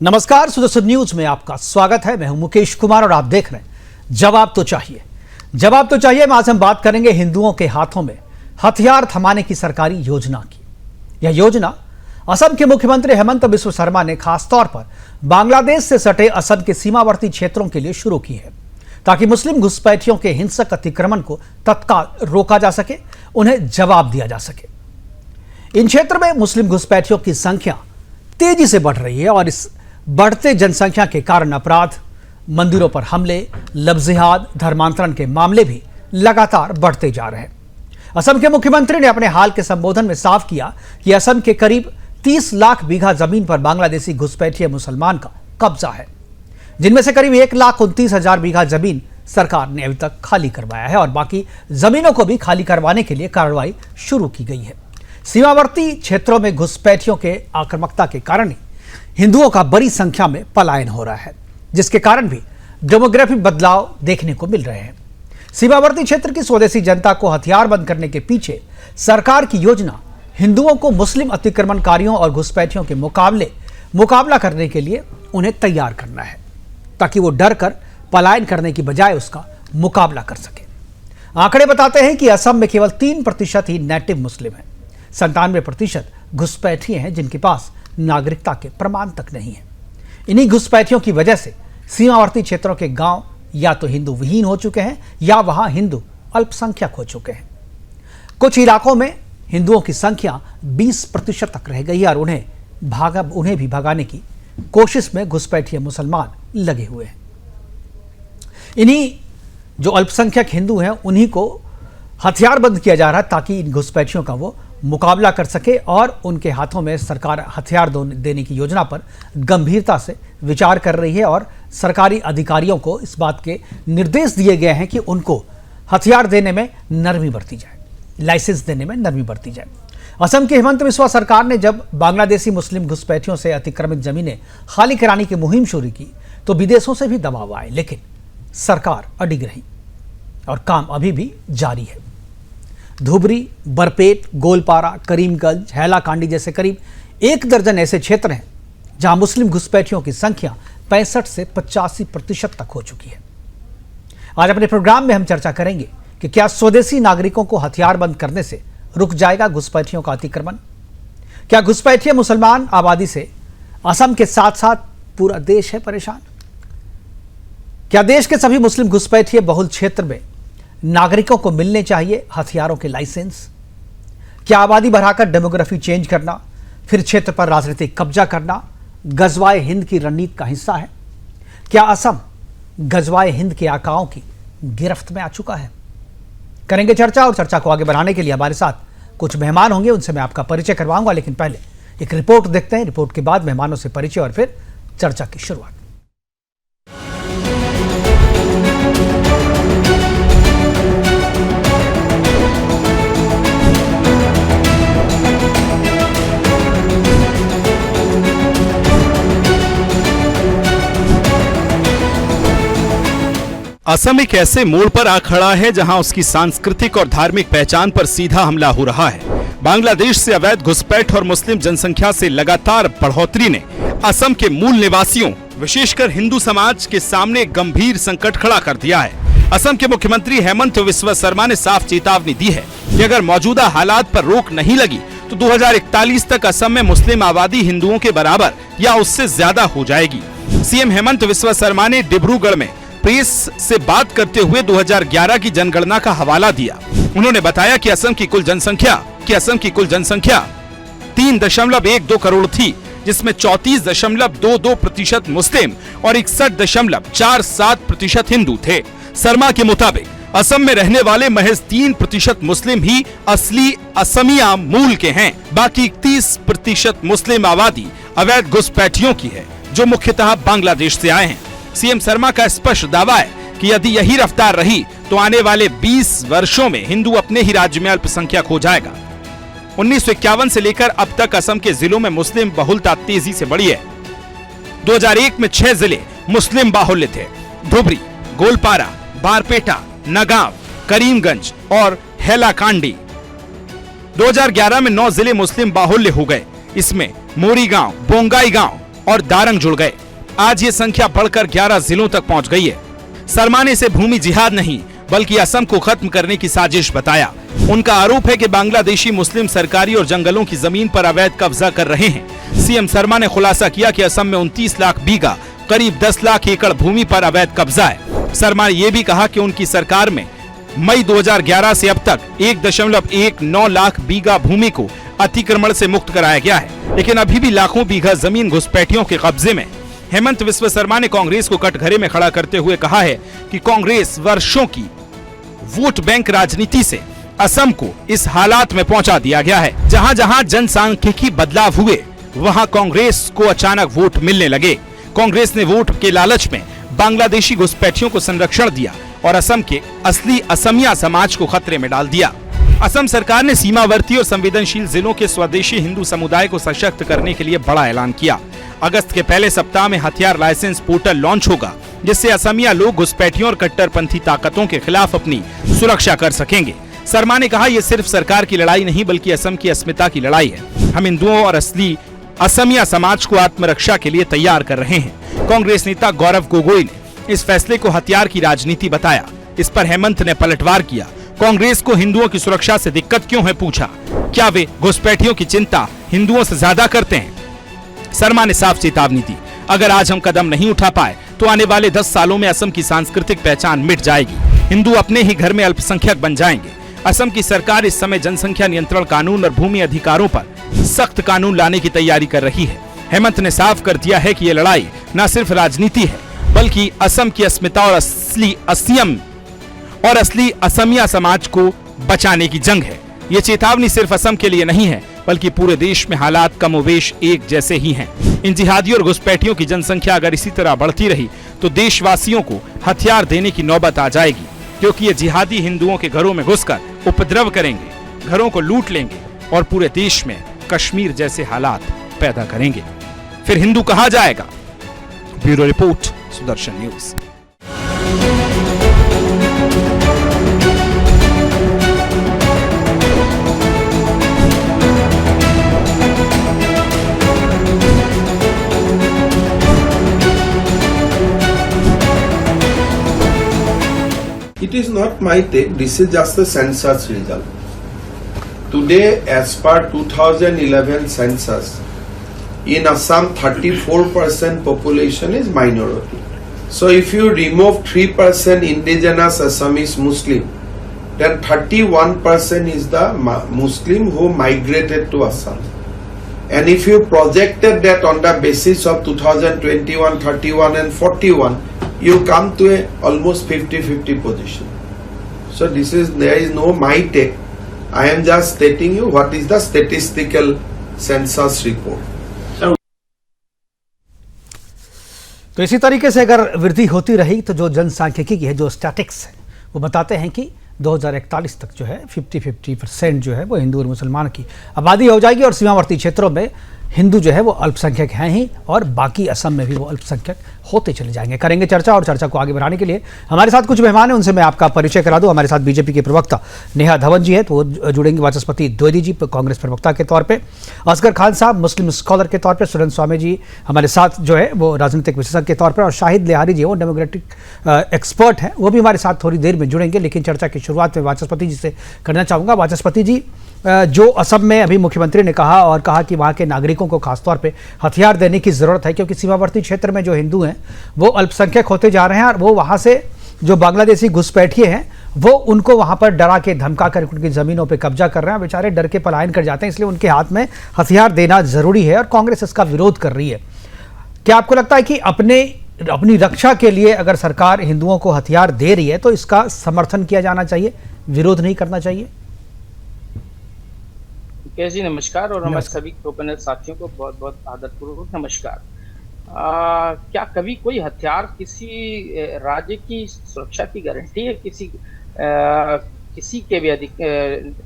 नमस्कार, सुदर्शन न्यूज में आपका स्वागत है। मैं हूं मुकेश कुमार और आप देख रहे हैं जवाब तो चाहिए। जवाब तो चाहिए में आज हम बात करेंगे हिंदुओं के हाथों में हथियार थमाने की सरकारी योजना की। यह योजना असम के मुख्यमंत्री हेमंत बिस्वा शर्मा ने खासतौर पर बांग्लादेश से सटे असम के सीमावर्ती क्षेत्रों के लिए शुरू की है, ताकि मुस्लिम घुसपैठियों के हिंसक अतिक्रमण को तत्काल रोका जा सके, उन्हें जवाब दिया जा सके। इन क्षेत्र में मुस्लिम घुसपैठियों की संख्या तेजी से बढ़ रही है और इस बढ़ते जनसंख्या के कारण अपराध, मंदिरों पर हमले, लव-जिहाद, धर्मांतरण के मामले भी लगातार बढ़ते जा रहे हैं। असम के मुख्यमंत्री ने अपने हाल के संबोधन में साफ किया कि असम के करीब 30 लाख बीघा जमीन पर बांग्लादेशी घुसपैठिए मुसलमान का कब्जा है, जिनमें से करीब 1,29,000 बीघा जमीन सरकार ने अभी तक खाली करवाया है और बाकी जमीनों को भी खाली करवाने के लिए कार्रवाई शुरू की गई है। सीमावर्ती क्षेत्रों में घुसपैठियों के आक्रामकता के कारण ही हिंदुओं का बड़ी संख्या में पलायन हो रहा है, जिसके कारण भी डेमोग्राफिक बदलाव देखने को मिल रहे हैं। सीमावर्ती क्षेत्र की स्वदेशी जनता को हथियारबंद करने के पीछे सरकार की योजना हिंदुओं को मुस्लिम अतिक्रमणकारियों और घुसपैठियों के मुकाबला करने के लिए उन्हें तैयार करना है, ताकि वो डर कर पलायन करने की बजाय उसका मुकाबला कर सके। आंकड़े बताते हैं कि असम में केवल 3% ही नेटिव मुस्लिम है। 97% घुसपैठिए हैं जिनके पास नागरिकता के प्रमाण तक नहीं है। इन्हीं घुसपैठियों की वजह से सीमावर्ती क्षेत्रों के गांव या तो हिंदू विहीन हो चुके हैं या वहां हिंदू अल्पसंख्यक हो चुके हैं। कुछ इलाकों में हिंदुओं की संख्या 20% तक रह गई है और उन्हें भी भगाने की कोशिश में घुसपैठिए मुसलमान लगे हुए हैं। इन्हीं जो अल्पसंख्यक हिंदू हैं उन्हीं को हथियारबंद किया जा रहा है, ताकि इन घुसपैठियों का वो मुकाबला कर सके और उनके हाथों में सरकार हथियार देने की योजना पर गंभीरता से विचार कर रही है और सरकारी अधिकारियों को इस बात के निर्देश दिए गए हैं कि उनको हथियार देने में नरमी बरती जाए, लाइसेंस देने में नरमी बरती जाए। असम के हेमंत बिस्वा सरकार ने जब बांग्लादेशी मुस्लिम घुसपैठियों से अतिक्रमित जमीनें खाली कराने की मुहिम शुरू की तो विदेशों से भी दबाव आए, लेकिन सरकार अडिग रही और काम अभी भी जारी है। धुबरी, बरपेट, गोलपारा, करीमगंज, हैलाकांडी जैसे करीब 1 दर्जन ऐसे क्षेत्र हैं जहां मुस्लिम घुसपैठियों की संख्या 65 से 85% तक हो चुकी है। आज अपने प्रोग्राम में हम चर्चा करेंगे कि क्या स्वदेशी नागरिकों को हथियारबंद करने से रुक जाएगा घुसपैठियों का अतिक्रमण? क्या घुसपैठिए मुसलमान आबादी से असम के साथ साथ पूरा देश है परेशान? क्या देश के सभी मुस्लिम घुसपैठिए बहुल क्षेत्र में नागरिकों को मिलने चाहिए हथियारों के लाइसेंस? क्या आबादी बढ़ाकर डेमोग्राफी चेंज करना, फिर क्षेत्र पर राजनीतिक कब्जा करना गजवाए हिंद की रणनीति का हिस्सा है? क्या असम गजवाए हिंद के आकाओं की गिरफ्त में आ चुका है? करेंगे चर्चा, और चर्चा को आगे बढ़ाने के लिए हमारे साथ कुछ मेहमान होंगे, उनसे मैं आपका परिचय करवाऊंगा। लेकिन पहले एक रिपोर्ट देखते हैं, रिपोर्ट के बाद मेहमानों से परिचय और फिर चर्चा की शुरुआत। असम एक ऐसे मोड़ पर आ खड़ा है जहां उसकी सांस्कृतिक और धार्मिक पहचान पर सीधा हमला हो रहा है। बांग्लादेश से अवैध घुसपैठ और मुस्लिम जनसंख्या से लगातार बढ़ोतरी ने असम के मूल निवासियों, विशेषकर हिंदू समाज के सामने गंभीर संकट खड़ा कर दिया है। असम के मुख्यमंत्री हेमंत बिस्वा शर्मा ने साफ चेतावनी दी है कि अगर मौजूदा हालात पर रोक नहीं लगी तो 2041 तक असम में मुस्लिम आबादी हिंदुओं के बराबर या उससे ज्यादा हो जाएगी। सीएम हेमंत बिस्वा शर्मा ने डिब्रूगढ़ में प्रेस से बात करते हुए 2011 की जनगणना का हवाला दिया। उन्होंने बताया कि असम की कुल जनसंख्या 3.12 करोड़ थी, जिसमें 34.22% मुस्लिम और 61.47% हिंदू थे। शर्मा के मुताबिक असम में रहने वाले महज 3% मुस्लिम ही असली असमिया मूल के हैं। बाकी 31% मुस्लिम आबादी अवैध घुसपैठियों की है, जो मुख्यतः बांग्लादेश से आए हैं। सीएम शर्मा का स्पष्ट दावा है कि यदि यही रफ्तार रही तो आने वाले 20 वर्षों में हिंदू अपने ही राज्य में अल्पसंख्यक हो जाएगा। 1951 से लेकर अब तक असम के जिलों में मुस्लिम बहुलता तेजी से बढ़ी है। 2001 में 6 जिले मुस्लिम बाहुल्य थे: धुबरी, गोलपारा, बारपेटा, नगांव, करीमगंज और हैलाकांडी। 2011 में 9 जिले मुस्लिम बाहुल्य हो गए। इसमें मोरी गांव, बोंगाई गांव, और दारंग जुड़ गए। आज ये संख्या बढ़कर 11 जिलों तक पहुंच गई है। शर्मा ने इसे भूमि जिहाद नहीं बल्कि असम को खत्म करने की साजिश बताया। उनका आरोप है कि बांग्लादेशी मुस्लिम सरकारी और जंगलों की जमीन पर अवैध कब्जा कर रहे हैं। सीएम शर्मा ने खुलासा किया कि असम में 29 लाख बीघा करीब 10 लाख एकड़ भूमि पर अवैध कब्जा है। शर्मा ने यह भी कहा कि उनकी सरकार में मई 2011 से अब तक 1.19 लाख बीघा भूमि को अतिक्रमण से मुक्त कराया गया है, लेकिन अभी भी लाखों बीघा जमीन घुसपैठियों के कब्जे में। हेमंत बिस्वा शर्मा ने कांग्रेस को कटघरे में खड़ा करते हुए कहा है कि कांग्रेस वर्षों की वोट बैंक राजनीति से असम को इस हालात में पहुंचा दिया गया है। जहां जहां जनसांख्यिकी बदलाव हुए वहां कांग्रेस को अचानक वोट मिलने लगे। कांग्रेस ने वोट के लालच में बांग्लादेशी घुसपैठियों को संरक्षण दिया और असम के असली असमिया समाज को खतरे में डाल दिया। असम सरकार ने सीमावर्ती और संवेदनशील जिलों के स्वदेशी हिंदू समुदाय को सशक्त करने के लिए बड़ा ऐलान किया। अगस्त के पहले सप्ताह में हथियार लाइसेंस पोर्टल लॉन्च होगा, जिससे असमिया लोग घुसपैठियों और कट्टरपंथी ताकतों के खिलाफ अपनी सुरक्षा कर सकेंगे। शर्मा ने कहा, यह सिर्फ सरकार की लड़ाई नहीं बल्कि असम की अस्मिता की लड़ाई है। हम हिंदुओं और असली असमिया समाज को आत्मरक्षा के लिए तैयार कर रहे हैं। कांग्रेस नेता गौरव गोगोई ने इस फैसले को हथियार की राजनीति बताया। इस पर हेमंत ने पलटवार किया। कांग्रेस को हिंदुओं की सुरक्षा से दिक्कत क्यों है पूछा। क्या वे घुसपैठियों की चिंता हिंदुओं से ज्यादा करते हैं? शर्मा ने साफ चेतावनी दी, अगर आज हम कदम नहीं उठा पाए तो आने वाले 10 सालों में असम की सांस्कृतिक पहचान मिट जाएगी। हिंदू अपने ही घर में अल्पसंख्यक बन जाएंगे। असम की सरकार इस समय जनसंख्या नियंत्रण कानून और भूमि अधिकारों पर सख्त कानून लाने की तैयारी कर रही है। हेमंत ने साफ कर दिया है कि ये लड़ाई न सिर्फ राजनीति है बल्कि असम की अस्मिता और असली असमिया समाज को बचाने की जंग है। ये चेतावनी सिर्फ असम के लिए नहीं है बल्कि पूरे देश में हालात कमोबेश एक जैसे ही हैं। इन जिहादियों और घुसपैठियों की जनसंख्या अगर इसी तरह बढ़ती रही तो देशवासियों को हथियार देने की नौबत आ जाएगी, क्योंकि ये जिहादी हिंदुओं के घरों में घुसकर उपद्रव करेंगे, घरों को लूट लेंगे और पूरे देश में कश्मीर जैसे हालात पैदा करेंगे। फिर हिंदू कहा जाएगा। Bureau report, Sudarshan news. It is not my take, this is just the census result. Today, as per 2011 census, in Assam 34% population is minority. So if you remove 3% indigenous Assamese Muslim, then 31% is the Muslim who migrated to Assam. And if you projected that on the basis of 2021, 31 and 41, you come to a almost 50-50 position. So there is no my take. I am just stating you what is the statistical census report. तो इसी तरीके से अगर वृद्धि होती रही तो जो जनसांख्यिकी की है, जो स्टैटिक्स है, वो बताते हैं कि 2041 तक जो है 50% जो है वो हिंदू और मुसलमान की आबादी हो जाएगी और सीमावर्ती क्षेत्रों में हिंदू जो है वो अल्पसंख्यक हैं ही और बाकी असम में भी वो अल्पसंख्यक होते चले जाएंगे। करेंगे चर्चा और चर्चा को आगे बढ़ाने के लिए हमारे साथ कुछ मेहमान हैं, उनसे मैं आपका परिचय करा दूं। हमारे साथ बीजेपी के प्रवक्ता नेहा धवन जी है, तो वो जुड़ेंगे वाचस्पति द्विवेदी जी कांग्रेस प्रवक्ता के तौर पे, असगर खान साहब मुस्लिम स्कॉलर के तौर पे, सुरेंद्र स्वामी जी हमारे साथ जो है वो राजनीतिक विशेषज्ञ के तौर पर, और शाहिद लिहारी जी वो डेमोक्रेटिक एक्सपर्ट हैं, वो भी हमारे साथ थोड़ी देर में जुड़ेंगे। लेकिन चर्चा की शुरुआत में वाचस्पति जी से करना चाहूँगा। वाचस्पति जी, जो असम में अभी मुख्यमंत्री ने कहा कि वहाँ के नागरिकों को खासतौर पे हथियार देने की ज़रूरत है, क्योंकि सीमावर्ती क्षेत्र में जो हिंदू हैं वो अल्पसंख्यक होते जा रहे हैं और वो वहाँ से जो बांग्लादेशी घुसपैठिए हैं वो उनको वहाँ पर डरा के धमका कर उनकी ज़मीनों पे कब्जा कर रहे हैं। बेचारे डर के पलायन कर जाते हैं, इसलिए उनके हाथ में हथियार देना ज़रूरी है और कांग्रेस इसका विरोध कर रही है। क्या आपको लगता है कि अपनी रक्षा के लिए अगर सरकार हिंदुओं को हथियार दे रही है तो इसका समर्थन किया जाना चाहिए, विरोध नहीं करना चाहिए? जी नमस्कार, और हमारे सभी पैनल साथियों को बहुत बहुत आदरपूर्वक नमस्कार। क्या कभी कोई हथियार किसी राज्य की सुरक्षा की गारंटी है? किसी के भी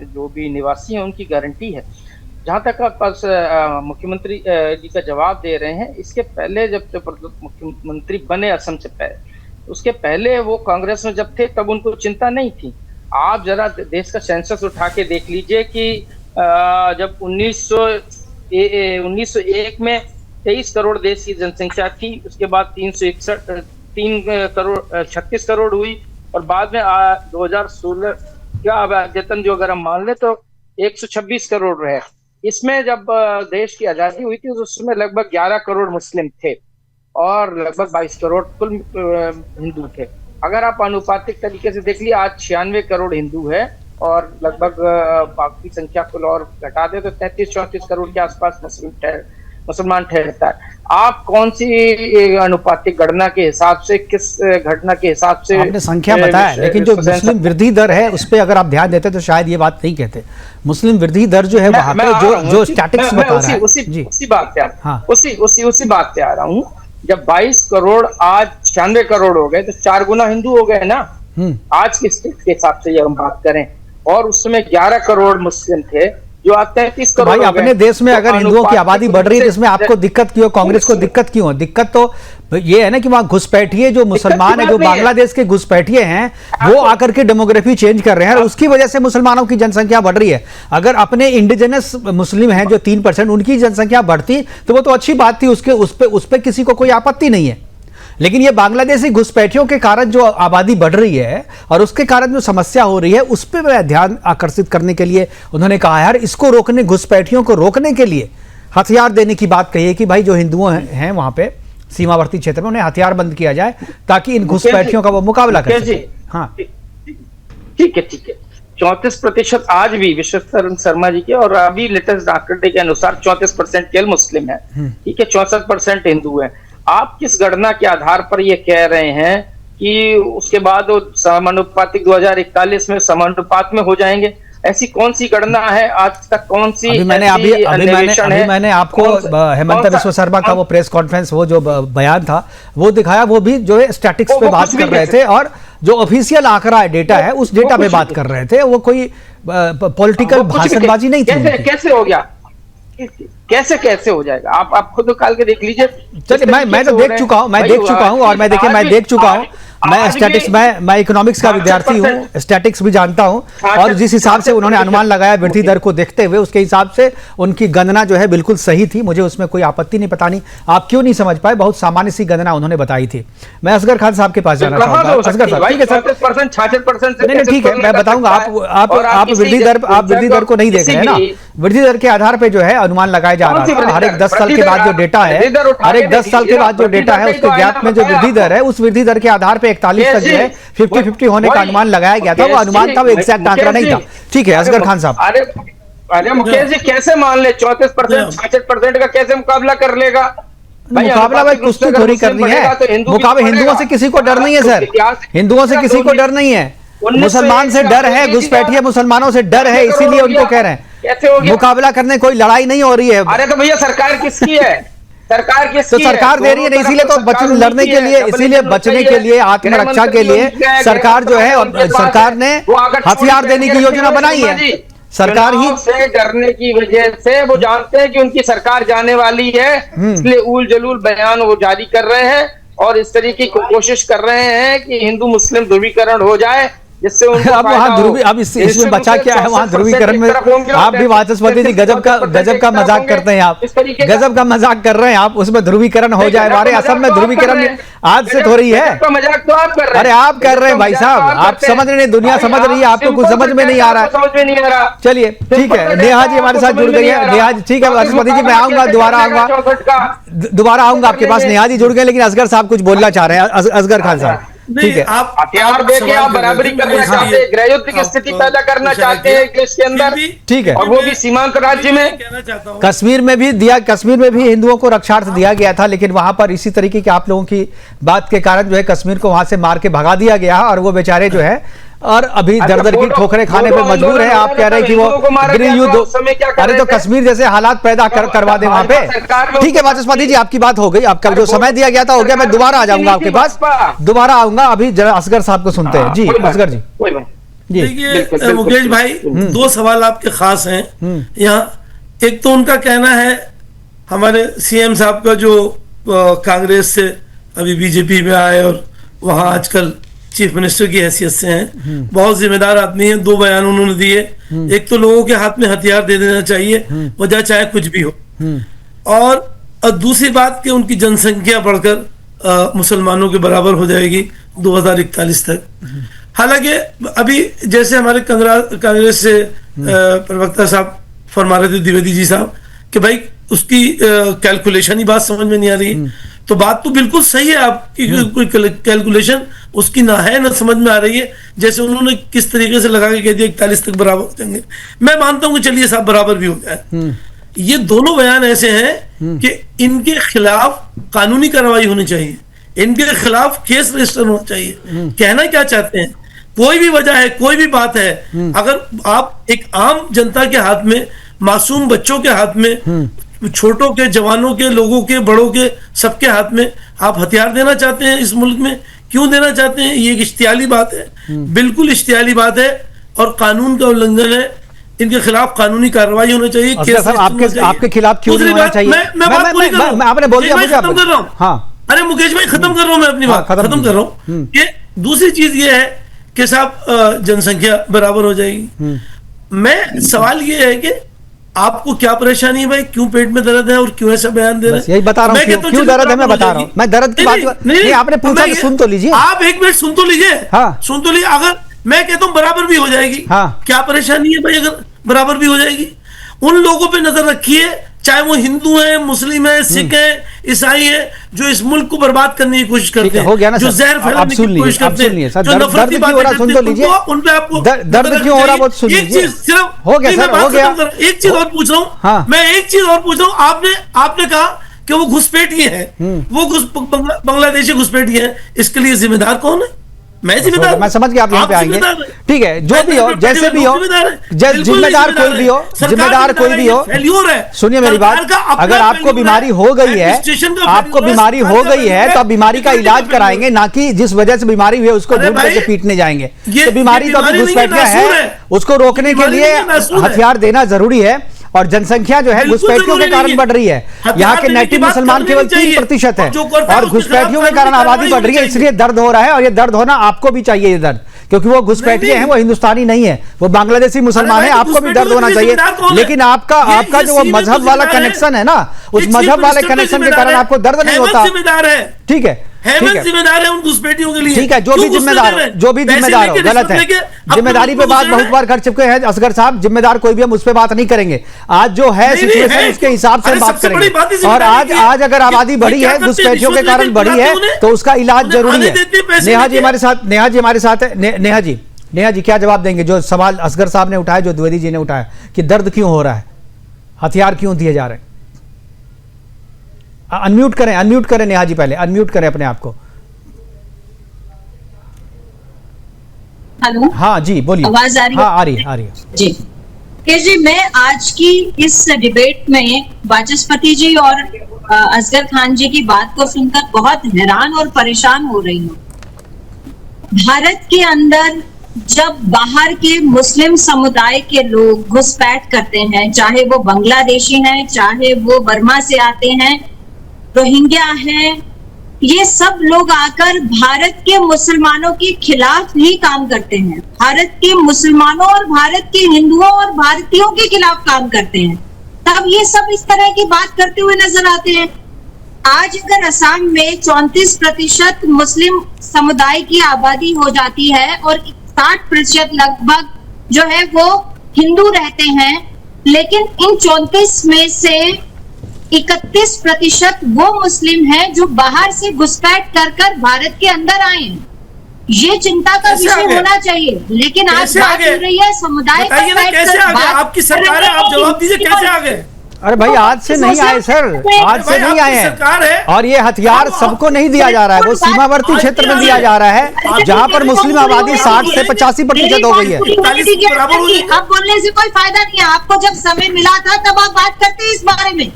जो भी निवासी हैं उनकी गारंटी है? जहाँ तक आप मुख्यमंत्री जी का जवाब दे रहे हैं, इसके पहले जब मुख्यमंत्री बने असम से पहले, उसके पहले वो कांग्रेस में जब थे तब उनको चिंता नहीं थी। आप जरा देश का सेंसस उठा के देख लीजिए कि जब 1901 में 23 करोड़ देश की जनसंख्या थी, उसके बाद 36 करोड़ हुई, और बाद में 2016 का अद्यतन जो अगर हम मान ले तो 126 करोड़ रहे। इसमें जब देश की आजादी हुई थी उसमें लगभग 11 करोड़ मुस्लिम थे और लगभग 22 करोड़ कुल हिंदू थे। अगर आप आनुपातिक तरीके से देख लिया, आज 96 करोड़ हिंदू है और लगभग बाकी संख्या कुल और घटा दे तो 33-34 करोड़ के आसपास मुसलमान ठहरता है। आप कौन सी अनुपातिक गणना के हिसाब से, किस घटना के हिसाब से आपने संख्या बताया, लेकिन जो मुस्लिम वृद्धि दर है उस पे अगर आप ध्यान देते तो शायद ये बात नहीं कहते। मुस्लिम वृद्धि दर जो है वहां पे जो स्टैटिक्स बता रहा है, उसी बात पे उसी बात पे आ रहा हूँ। जब 22 करोड़ आज 96 करोड़ हो गए तो 4 गुना हिंदू हो गए ना आज के स्थिति के हिसाब से, ये हम बात करें। और उस समय 11 करोड़ मुस्लिम थे जो आज 33 करोड़। भाई अपने देश में अगर हिंदुओं की आबादी बढ़ रही है तो इसमें आपको दिक्कत क्यों, कांग्रेस को दिक्कत क्यों? दिक्कत तो ये है ना कि वहां घुसपैठिए जो मुसलमान है, जो बांग्लादेश के घुसपैठिए हैं, वो आकर के डेमोग्राफी चेंज कर रहे हैं और उसकी वजह से मुसलमानों की जनसंख्या बढ़ रही है। अगर अपने इंडिजिनस मुस्लिम हैं जो 3%, उनकी जनसंख्या बढ़ती तो वो तो अच्छी बात थी, उस पर किसी को कोई आपत्ति नहीं है। लेकिन ये बांग्लादेशी घुसपैठियों के कारण जो आबादी बढ़ रही है और उसके कारण जो समस्या हो रही है उस पर ध्यान आकर्षित करने के लिए उन्होंने कहा यार इसको रोकने, घुसपैठियों को रोकने के लिए हथियार देने की बात कही है कि भाई जो हिंदुओं हैं वहां पे सीमावर्ती क्षेत्र में उन्हें हथियार बंद किया जाए ताकि इन घुसपैठियों का वो मुकाबला कर सके। हाँ ठीक है 34% आज भी विश्वेश्वर शर्मा जी के और अभी लेटेस्ट आंकड़े के अनुसार 34% केवल मुस्लिम है, ठीक है, 64% हिंदू है। आप किस गणना के आधार पर ये कह रहे हैं कि उसके बाद वो समानुपातिक 2041 में समानुपात में हो जाएंगे? ऐसी कौन सी गणना है आज तक? कौन सी मैंने आपको हेमंत बिस्वा शर्मा का वो प्रेस कॉन्फ्रेंस, वो जो बयान था वो दिखाया, वो भी जो है स्टैटिक्स पे बात कर रहे थे और जो ऑफिशियल आंकड़ा है, डेटा है, उस डेटा पे बात कर रहे थे। वो कोई पॉलिटिकल भाषणबाजी नहीं थी। कैसे हो गया, कैसे हो जाएगा? आप खुद निकाल के देख लीजिए। चलिए मैं तो देख चुका हूं, मैं देख चुका हूं। मैं स्टैटिक्स, मैं इकोनॉमिक्स का विद्यार्थी हूं, स्टैटिक्स भी जानता हूं और जिस हिसाब से उन्होंने अनुमान लगाया वृद्धि दर को देखते हुए, उसके हिसाब से उनकी गणना जो है बिल्कुल सही थी। मुझे उसमें कोई आपत्ति नहीं। पता नहीं आप क्यों नहीं समझ पाए, बहुत सामान्य सी गणना उन्होंने बताई थी। मैं असगर खान साहब के पास जाना चाहूंगा। असगर साहब, ठीक है सर, 66% नहीं ठीक है, मैं बताऊंगा। आप वृद्धि दर को नहीं देख रहे हैं ना। वृद्धि दर के आधार पर जो है अनुमान लगाया जा रहा था। हर एक 10 साल के बाद जो डेटा है, हर एक 10 साल के बाद जो डेटा है उसके गैप में जो वृद्धि दर है, उस वृद्धि दर के आधार पर 41 तक जो है 50-50 होने का अनुमान लगाया गया था। वो अनुमान था, वो एग्जैक्ट आंकड़ा नहीं था। ठीक है असगर खान साहब। अरे मुकेश जी कैसे मान ले 34%, 66% का कैसे मुकाबला कर लेगा? मुकाबला भाई कुछ तो थोड़ी करनी है। मुकाबला हिंदुओं से किसी को डर नहीं है सर, हिंदुओं से किसी को डर नहीं है। मुसलमान से डर है, घुसपैठिए मुसलमानों से डर है, इसीलिए उनको कह रहे हैं मुकाबला करने कोई लड़ाई नहीं हो रही है। अरे तो भैया सरकार किसकी है? तो सरकार दे रही है, इसीलिए तो लड़ने के लिए, इसीलिए बचने के लिए, आत्मरक्षा के लिए सरकार जो है, और सरकार ने हथियार देने की योजना बनाई है। सरकार ही से डरने की वजह से वो जानते हैं कि उनकी सरकार जाने वाली है, इसलिए उल जलूल बयान वो जारी कर रहे हैं और इस तरीके की कोशिश कर रहे हैं कि हिंदू मुस्लिम ध्रुवीकरण हो जाए, जिससे अब वहाँ अब इसमें बचा क्या है? वहाँ ध्रुवीकरण में आप भी वाचस्पति जी गजब का मजाक करते हैं। आप गजब का मजाक कर रहे हैं आप, उसमें ध्रुवीकरण हो जाए। हमारे असम में ध्रुवीकरण आज से हो रही है। मजाक तो आप कर रहे हैं। अरे आप कर रहे हैं भाई साहब, आप समझ रहे नहीं, दुनिया समझ रही है, आपको कुछ समझ में नहीं आ रहा है। चलिए ठीक है, नेहा जी हमारे साथ जुड़ गई है। नेहा जी ठीक है, वाचस्पति जी मैं आऊंगा, दोबारा आऊंगा आपके पास। नेहा जी जुड़ गए, लेकिन असगर साहब कुछ बोलना चाह रहे हैं। असगर खान साहब ठीक है, आप हथियार देके आप बराबरी करना चाहते हैं, गृहयुद्ध की स्थिति पैदा करना चाहते हैं देश के अंदर, ठीक है, और वो भी सीमांत राज्य में। कश्मीर में भी हिंदुओं को रक्षार्थ दिया गया था, लेकिन वहां पर इसी तरीके की आप लोगों की बात के कारण जो है कश्मीर को वहां से मार के भगा दिया गया और वो बेचारे जो है और अभी दर की ठोकरें खाने पे मजबूर है। आप कह रहे हैं कि वो गृह युद्ध, अरे तो कश्मीर जैसे हालात पैदा करवा दे वहां पे। ठीक है वाचस्पति जी, आपकी बात हो गई, आपका जो समय दिया गया था हो गया। मैं दोबारा आ जाऊंगा आपके पास, दोबारा आऊंगा। अभी जरा असगर साहब को सुनते हैं। जी असगर जी। देखिए मुकेश भाई, 2 सवाल आपके खास हैं यहाँ। एक तो उनका कहना है हमारे सीएम साहब का जो कांग्रेस से अभी बीजेपी में आए और वहाँ आजकल चीफ मिनिस्टर की हैसियत से हैं, बहुत जिम्मेदार आदमी हैं। 2 बयान उन्होंने दिए। एक तो लोगों के हाथ में हथियार दे देना चाहिए, वजह चाहे कुछ भी हो, और और दूसरी बात कि उनकी जनसंख्या बढ़कर मुसलमानों के बराबर हो जाएगी 2041 तक। हालांकि अभी जैसे हमारे कांग्रेस से प्रवक्ता साहब फरमा रहे थे, द्विवेदी जी साहब, कि भाई उसकी कैलकुलेशन ही बात समझ में नहीं आ रही। तो बात तो बिल्कुल सही है आपकी, कोई कैलकुलेशन उसकी ना है ना समझ में आ रही है। जैसे उन्होंने किस तरीके से लगा के कह दिया 41 तक बराबर हो जाएंगे, मैं मानता हूं कि चलिए साहब बराबर भी हो जाए। ये दोनों बयान ऐसे हैं कि इनके खिलाफ कानूनी कार्रवाई होनी चाहिए, इनके खिलाफ केस रजिस्टर होना चाहिए। कहना क्या चाहते हैं, कोई भी वजह है, कोई भी बात है, अगर आप एक आम जनता के हाथ में, मासूम बच्चों के हाथ में, छोटों के, जवानों के, लोगों के, बड़ों के, सबके हाथ में आप हथियार देना चाहते हैं इस मुल्क में, क्यों देना चाहते हैं? ये एक इश्तियाली बात है, बिल्कुल इश्तियाली बात है और कानून का उल्लंघन है। इनके खिलाफ कानूनी कार्रवाई होना चाहिए। आपके खिलाफ क्यों नहीं होना चाहिए? आपने बोल दिया, खत्म कर रहा हूँ। हाँ, अरे मुकेश भाई खत्म कर रहा हूँ मैं अपनी बात, खत्म कर रहा हूँ। कि दूसरी चीज ये है कि साहब जनसंख्या बराबर हो जाएगी। मैं सवाल ये है कि आपको क्या परेशानी है भाई, क्यों पेट में दर्द है और क्यों ऐसा बयान दे रहे हैं? यही बता रहा हूँ क्यों दर्द है, मैं बता रहा हूँ। मैं दर्द की बात नहीं, आपने पूछा तो सुन तो लीजिए। आप एक मिनट सुन तो लीजिए। हाँ, सुन तो लीजिए। अगर मैं कहता हूँ बराबर भी हो जाएगी, हाँ, क्या परेशानी है भाई अगर बराबर भी हो जाएगी? उन लोगों पे नजर रखिए, चाहे वो हिंदू है, मुस्लिम है, सिख है, ईसाई है, जो इस मुल्क को बर्बाद करने की कोशिश करते हैं, हो गया ना, जो जहर फैलाने की कोशिश करते हैं, जो नफरत की बातें करते हैं, उन पे आपको दर्द क्यों हो रहा है वो सुन लीजिए। एक चीज सिर्फ हो गया सर, हो गया। एक चीज और पूछ रहा हूँ मैं, एक चीज और पूछ रहा हूँ। आपने कहा कि वो घुसपैठिए हैं, वो बांग्लादेशी घुसपैठिए हैं, इसके लिए जिम्मेदार कौन है? मैं जिम्मेदार, मैं समझ गया आप यहाँ पे आएंगे। ठीक है, जो भी हो, जैसे भी हो, जिम्मेदार कोई भी हो, जिम्मेदार कोई भी हो, सुनिए मेरी बात। अगर आपको बीमारी हो गई है, आपको बीमारी हो गई है तो आप बीमारी का इलाज कराएंगे, ना कि जिस वजह से बीमारी हुई है उसको ढूंढ करके पीटने जाएंगे। तो बीमारी तो अभी घुसपैठिया है, उसको रोकने के लिए हथियार देना जरूरी है। और जनसंख्या जो है घुसपैठियों के कारण बढ़ रही है। यहाँ के नेटिव मुसलमान केवल 3% है और घुसपैठियों के कारण आबादी बढ़ रही है, इसलिए दर्द हो रहा है। और ये दर्द होना आपको भी चाहिए, ये दर्द, क्योंकि वो घुसपैठिए हैं, वो हिंदुस्तानी नहीं है, वो बांग्लादेशी मुसलमान है। आपको भी दर्द होना चाहिए, लेकिन आपका जो वो मजहब वाला कनेक्शन है ना, उस मजहब वाले कनेक्शन के कारण आपको दर्द नहीं होता। ठीक है, जिम्मेदार है उन घुसपैठियों के लिए। ठीक है, जो भी जिम्मेदार हो, गलत है। जिम्मेदारी पे बात बहुत बार कर चुके हैं असगर साहब, जिम्मेदार कोई भी, हम उस पर बात नहीं करेंगे। आज जो है सिचुएशन उसके हिसाब से बात करेंगे। और आज अगर आबादी बढ़ी है, घुसपैठियों के कारण बढ़ी है, तो उसका इलाज जरूरी है। नेहा जी हमारे साथ है। नेहा जी क्या जवाब देंगे जो सवाल असगर साहब ने उठाया, जो द्विवेदी जी ने उठाया, कि दर्द क्यों हो रहा है, हथियार क्यों दिए जा रहे हैं? अनम्यूट करें नेहा जी, पहले अनम्यूट करें अपने आप को। हेलो, हाँ जी बोलिए। आवाज आ रही है? हाँ आ रही है जी। मैं आज की इस डिबेट में वाचस्पति जी और असगर खान जी की बात को सुनकर बहुत हैरान और परेशान हो रही हूँ। भारत के अंदर जब बाहर के मुस्लिम समुदाय के लोग घुसपैठ करते हैं, चाहे वो बांग्लादेशी हैं, चाहे वो बर्मा से आते हैं, रोहिंग्या है, ये सब लोग आकर भारत के मुसलमानों के खिलाफ ही काम करते हैं। भारत के मुसलमानों और भारत के हिंदुओं और भारतीयों के खिलाफ काम करते हैं, तब ये सब इस तरह की बात करते हुए नजर आते हैं। आज अगर असम में 34% मुस्लिम समुदाय की आबादी हो जाती है और 60% लगभग जो है वो हिंदू रहते हैं, लेकिन इन 34 में से 31% वो मुस्लिम हैं जो बाहर से घुसपैठ कर भारत के अंदर आए हैं। ये चिंता का विषय होना चाहिए। लेकिन आज बात हो रही है समुदाय का, कैसे आ गए? आपकी सरकार है, आप जवाब दीजिए, कैसे आ गए? अरे भाई आज से नहीं आए सर, आज से नहीं आए हैं। और ये हथियार सबको नहीं दिया जा रहा है, वो सीमावर्ती क्षेत्र में दिया जा रहा है, जहाँ पर मुस्लिम आबादी 60 से 85% हो गई है। अब बोलने से कोई फायदा नहीं है। आपको जब समय मिला था तब आप बात करते हैं इस बारे में,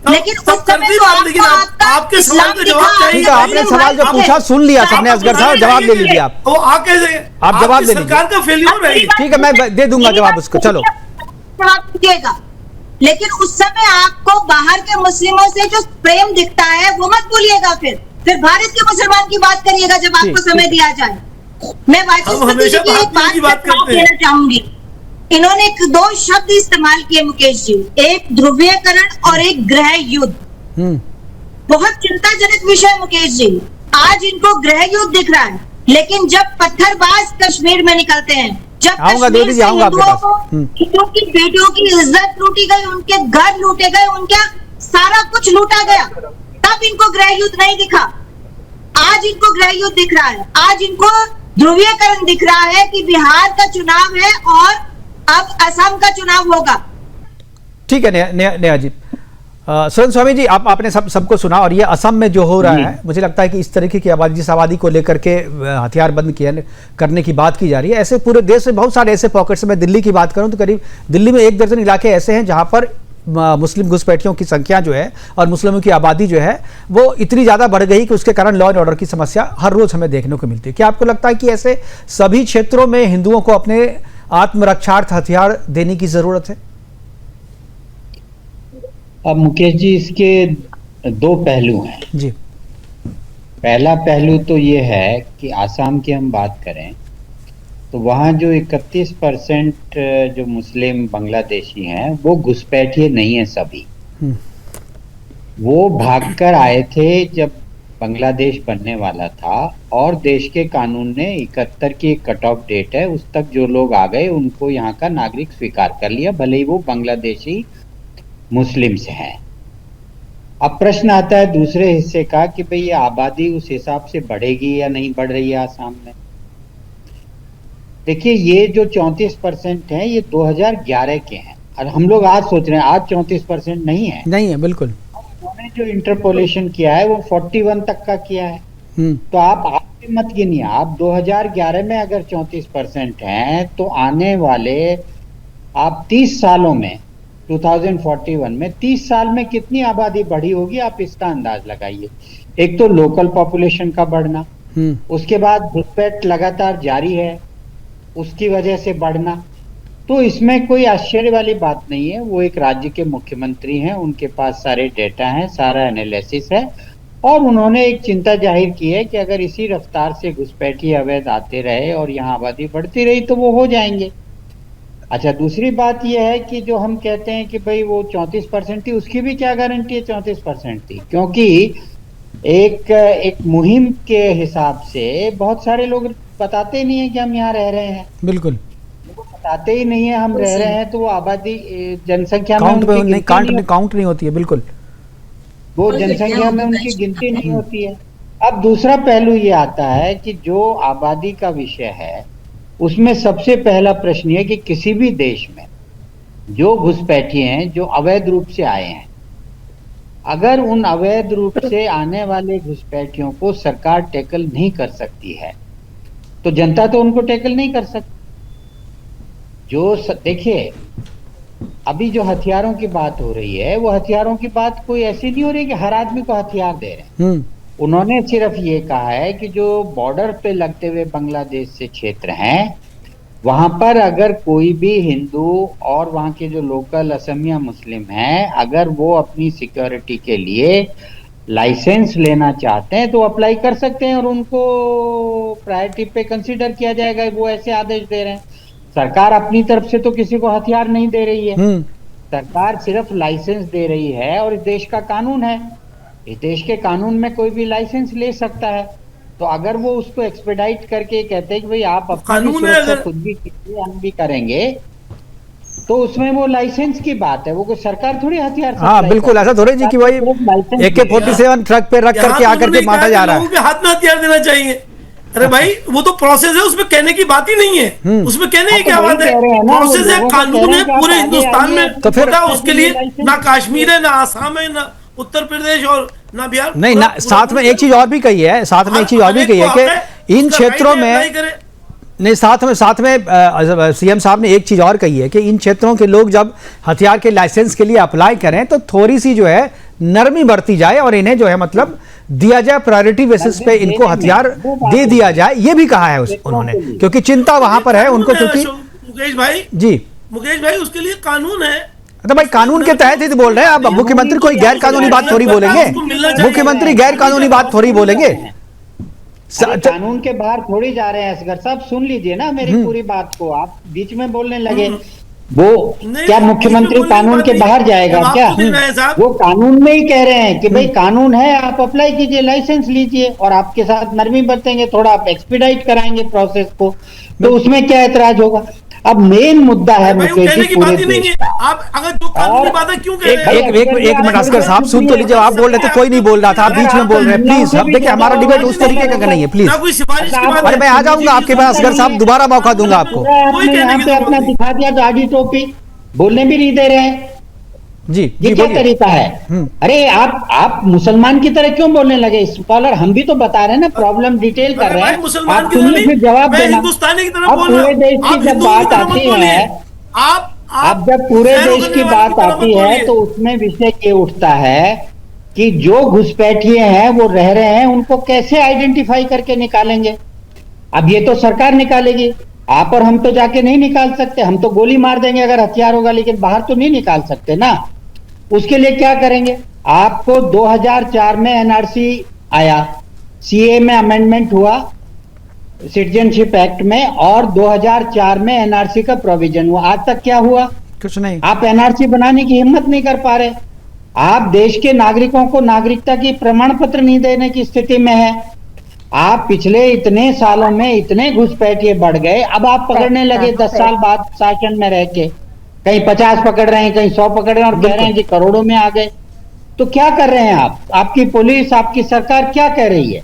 लेकिन उस समय तो आपके सवाल का जवाब चाहिए। ठीक है, आपने सवाल जो पूछा सुन लिया सबने, असगर साहब जवाब दे लीजिए आप। वो आके आप जवाब दे सरकार का फेल्योर है। ठीक है, मैं दे दूंगा जवाब उसको, चलो जवाब दीजिएगा। लेकिन उस समय आपको बाहर के मुस्लिमों से जो प्रेम दिखता है वो मत भूलिएगा। फिर भारत के मुसलमान की बात करिएगा जब आपको समय दिया जाए। मैं वाचस्पति जी की एक बात कहना चाहूंगी। इन्होंने 2 शब्द इस्तेमाल किए मुकेश जी, एक ध्रुवीकरण और एक गृह युद्ध। बहुत चिंताजनक विषय मुकेश जी। आज इनको गृह युद्ध दिख रहा है, लेकिन जब पत्थरबाज कश्मीर में निकलते हैं, जब कश्मीर से हिंदुओं की बेटियों की इज्जत लूटी गई, उनके घर लूटे गए, उनका सारा कुछ लूटा गया, तब इनको गृह युद्ध नहीं दिखा। आज इनको गृह युद्ध दिख रहा है। आज इनको ध्रुवीकरण दिख रहा है कि बिहार का चुनाव है और अब असम का चुनाव होगा। ठीक है नेहा जी। सुरेंद्र स्वामी जी, आपने सबको सुना, और ये असम में जो हो रहा है, मुझे लगता है कि इस तरीके की आबादी, जिस आबादी को लेकर के हथियार बंद करने की बात की जा रही है, ऐसे पूरे देश में बहुत सारे ऐसे पॉकेट्स में, दिल्ली की बात करूं तो करीब दिल्ली में 1 दर्जन इलाके ऐसे हैं जहां पर मुस्लिम घुसपैठियों की संख्या जो है और मुस्लिमों की आबादी जो है वो इतनी ज्यादा बढ़ गई कि उसके कारण लॉ एंड ऑर्डर की समस्या हर रोज हमें देखने को मिलती है। क्या आपको लगता है कि ऐसे सभी क्षेत्रों में हिंदुओं को अपने आत्मरक्षार्थ हथियार देने की जरूरत है? अब मुकेश जी, इसके 2 पहलू हैं जी। पहला पहलू तो ये है कि आसाम की हम बात करें तो वहाँ जो 31% जो मुस्लिम बांग्लादेशी हैं वो घुसपैठिए नहीं है सभी। वो भागकर आए थे जब बांग्लादेश बनने वाला था, और देश के कानून ने 71 की एक कट ऑफ डेट है, उस तक जो लोग आ गए उनको यहाँ का नागरिक स्वीकार कर लिया, भले ही वो बांग्लादेशी मुस्लिम से हैं। अब प्रश्न आता है दूसरे हिस्से का कि भाई ये आबादी उस हिसाब से बढ़ेगी या नहीं बढ़ रही है आसाम में। देखिए, ये जो 34% हैं ये 2011 के हैं, और हम लोग आज सोच रहे हैं आज 34% नहीं है बिल्कुल। उन्होंने जो इंटरपोलेशन किया है वो 41 तक का किया है। तो आप आज मत गिनिए, आप 2011 में अगर 34% हैं तो आने वाले आप 30 सालों में 2041 में 30 साल में कितनी आबादी बढ़ी होगी आप इसका अंदाज लगाइए। एक तो लोकल पॉपुलेशन का बढ़ना, उसके बाद घुसपैठ लगातार जारी है, उसकी वजह से बढ़ना। तो इसमें कोई आश्चर्य वाली बात नहीं है। वो एक राज्य के मुख्यमंत्री हैं, उनके पास सारे डेटा हैं, सारा एनालिसिस है, और उन्होंने एक चिंता जाहिर की है कि अगर इसी रफ्तार से घुसपैठी अवैध आते रहे और यहाँ आबादी बढ़ती रही तो वो हो जाएंगे। अच्छा, दूसरी बात यह है कि जो हम कहते हैं कि भाई वो 34% थी, उसकी भी क्या गारंटी है 34% थी, क्योंकि एक मुहिम के हिसाब से बहुत सारे लोग बताते ही नहीं है कि हम यहाँ रह रहे हैं। बिल्कुल, वो बताते ही नहीं है हम रह रहे हैं, तो वो आबादी जनसंख्या में काउंट नहीं होती है। बिल्कुल, वो जनसंख्या में उनकी गिनती नहीं होती है। अब दूसरा पहलू ये आता है कि जो आबादी का विषय है उसमें सबसे पहला प्रश्न ये कि किसी भी देश में जो घुसपैठी हैं, जो अवैध रूप से आए हैं, अगर उन अवैध रूप से आने वाले घुसपैठियों को सरकार टैकल नहीं कर सकती है तो जनता तो उनको टैकल नहीं कर सकती। देखिए, अभी जो हथियारों की बात हो रही है वो हथियारों की बात कोई ऐसी नहीं हो रही कि हर आदमी को हथियार दे रहे हैं। उन्होंने सिर्फ ये कहा है कि जो बॉर्डर पे लगते हुए बांग्लादेश से क्षेत्र हैं वहां पर अगर कोई भी हिंदू और वहां के जो लोकल असमिया मुस्लिम हैं, अगर वो अपनी सिक्योरिटी के लिए लाइसेंस लेना चाहते हैं तो अप्लाई कर सकते हैं और उनको प्रायोरिटी पे कंसीडर किया जाएगा। वो ऐसे आदेश दे रहे हैं। सरकार अपनी तरफ से तो किसी को हथियार नहीं दे रही है, सरकार सिर्फ लाइसेंस दे रही है, और इस देश का कानून है, इस देश के कानून में कोई भी लाइसेंस ले सकता है। तो अगर वो उसको एक्सपेडाइट करके कहते हैं कि भाई आप अपनी सुरक्षा खुद भी कीजिए, हम भी करेंगे, तो उसमें वो लाइसेंस की बात है, वो कोई सरकार थोड़ी हथियार। हाँ बिल्कुल, ऐसा थोड़ी जी कि भाई AK-47 ट्रक पे रख करके आकर के मारा जा रहा है। लोगों के हाथ में हथियार देना चाहिए। अरे भाई, वो तो प्रोसेस है, उसमें कहने की बात ही नहीं है। उसमें कहने की क्या बात है? प्रोसेस है, कानून है, पूरे हिंदुस्तान में तो फिर उसके लिए ना कश्मीर है, ना आसाम है, ना उत्तर प्रदेश और ना बिहार। नहीं ना, साथ में एक चीज और भी कही है, साथ में एक चीज और भी कही है कि इन क्षेत्रों में नहीं, साथ में सीएम साहब ने एक चीज और कही है कि इन क्षेत्रों के लोग जब हथियार के लाइसेंस के लिए अप्लाई करें तो थोड़ी सी जो है नरमी बरती जाए और इन्हें जो है मतलब दिया जाए, प्रायोरिटी बेसिस पे इनको हथियार दे दिया जाए, ये भी कहा है उन्होंने, क्योंकि चिंता वहां पर है उनको। क्योंकि मुकेश भाई उसके लिए कानून है। तो भाई कानून के तहत ही बोल रहे हैं आप। मुख्यमंत्री कोई गैर कानूनी बात थोड़ी बोलेंगे, मुख्यमंत्री गैर कानूनी बात थोड़ी बोलेंगे। कानून के बाहर थोड़ी जा रहे हैं असगर साहब, सुन लीजिए ना मेरी पूरी बात को, आप बीच में बोलने लगे। वो नहीं, क्या मुख्यमंत्री इसमें कानून बोलने के की बाहर बात जाएगा नहीं। क्या? आप तो कह रहे हैं साहब। वो कानून में ही कह रहे हैं कि भाई कानून है, आप अप्लाई कीजिए, लाइसेंस लीजिए, और आपके साथ नरमी बरतेंगे, थोड़ा आप एक्सपीडाइट कराएंगे प्रोसेस को, तो उसमें क्या ऐतराज होगा? अब मेन मुद्दा है भाई वो मुकेश कहने जी की पूरे बात ही नहीं देश है। का। आप अगर जो कानूनी बात है क्यों कह रहे हैं? एक मिनट असगर साहब सुन तो लीजिए, आप बोल रहे थे कोई नहीं बोल रहा था, आप बीच में बोल रहे हैं, प्लीज। अब देखिए हमारा डिबेट उस तरीके का नहीं है, प्लीज। ना कोई सिफारिश की बात अरे मैं आ जाऊंगा आपके पास असगर साहब, दोबारा मौका दूंगा आपको। पूरा कोई आपने कहने यहाँ की पे जरूरत अपना नहीं। दिखा दिया तो आधी टोपी बोलने भी नहीं दे रहे हैं। जी ये जी क्या बोलिए। तरीका है? अरे आप मुसलमान की तरह क्यों बोलने लगे? स्कॉलर हम भी तो बता रहे हैं ना, प्रॉब्लम डिटेल कर अरे रहे भाई हैं, मुसलमान आप की तरह सुनिए नहीं, फिर जवाब मैं देना। हिंदुस्तानी की तरह अब बोल रहा पूरे हूं। देश की आप जब हिंदुओं की बात तरह मत आती बोलिए। है, अब जब पूरे खैर देश करने की वाले बात तरह मत आती है बोलिए। तो उसमें विषय ये उठता है कि जो घुसपैठिए हैं वो रह रहे हैं, उनको कैसे आइडेंटिफाई करके निकालेंगे? अब ये तो सरकार निकालेगी, आप और हम तो जाके नहीं निकाल सकते। हम तो गोली मार देंगे अगर हथियार होगा, लेकिन बाहर तो नहीं निकाल सकते ना। उसके लिए क्या करेंगे? आपको 2004 में एनआरसी आया, सीए में अमेंडमेंट हुआ सिटीजनशिप एक्ट में, और 2004 में एनआरसी का प्रोविजन हुआ। आज तक क्या हुआ? कुछ नहीं। आप एनआरसी बनाने की हिम्मत नहीं कर पा रहे। आप देश के नागरिकों को नागरिकता की प्रमाण पत्र नहीं देने की स्थिति में है। आप पिछले इतने सालों में इतने घुसपैठिए बढ़ गए, अब आप पकड़ने लगे 10 साल बाद शासन में रह के, कहीं 50 पकड़ रहे हैं, कहीं 100 पकड़ रहे हैं, और कह रहे हैं कि करोड़ों में आ गए। तो क्या कर रहे हैं आप? आपकी पुलिस, आपकी सरकार क्या कह रही है?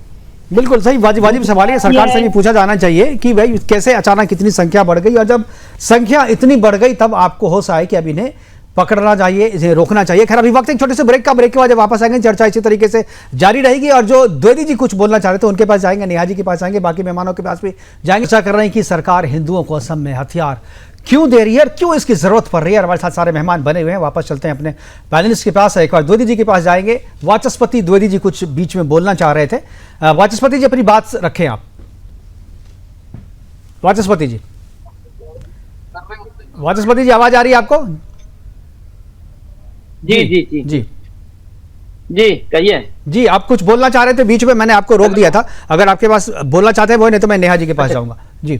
बिल्कुल सही, वाजिब सवाल है। सरकार से भी पूछा जाना चाहिए कि भाई कैसे अचानक इतनी संख्या बढ़ गई, और जब संख्या इतनी बढ़ गई तब आपको होश आए कि अब इन्हें पकड़ना चाहिए, इसे रोकना चाहिए। खैर अभी वक्त एक छोटे से ब्रेक का, ब्रेक के बाद जब वापस आएंगे चर्चा इसी तरीके से जारी रहेगी। और जो द्विवेदी जी कुछ बोलना चाह रहे थे उनके पास जाएंगे, नेहा जी के पास जाएंगे, बाकी मेहमानों के पास भी जाएंगे। चर्चा कर रहे हैं कि सरकार हिंदुओं को असम में हथियार क्यों दे रही है, क्यों इसकी जरूरत पड़ रही है। हमारे साथ सारे मेहमान बने हुए हैं, वापस चलते हैं अपने पैनलिस्ट के पास। एक बार द्विवेदी जी के पास जाएंगे। वाचस्पति द्विवेदी जी कुछ बीच में बोलना चाह रहे थे। वाचस्पति जी अपनी बात रखें आप। वाचस्पति जी, वाचस्पति जी आवाज आ रही है आपको? जी जी जी जी जी कहिए। जी आप कुछ बोलना चाह रहे थे, बीच में मैंने आपको रोक दिया था। अगर आपके पास बोलना चाहते हैं वो, नहीं तो मैं नेहा जी के पास जाऊंगा। जी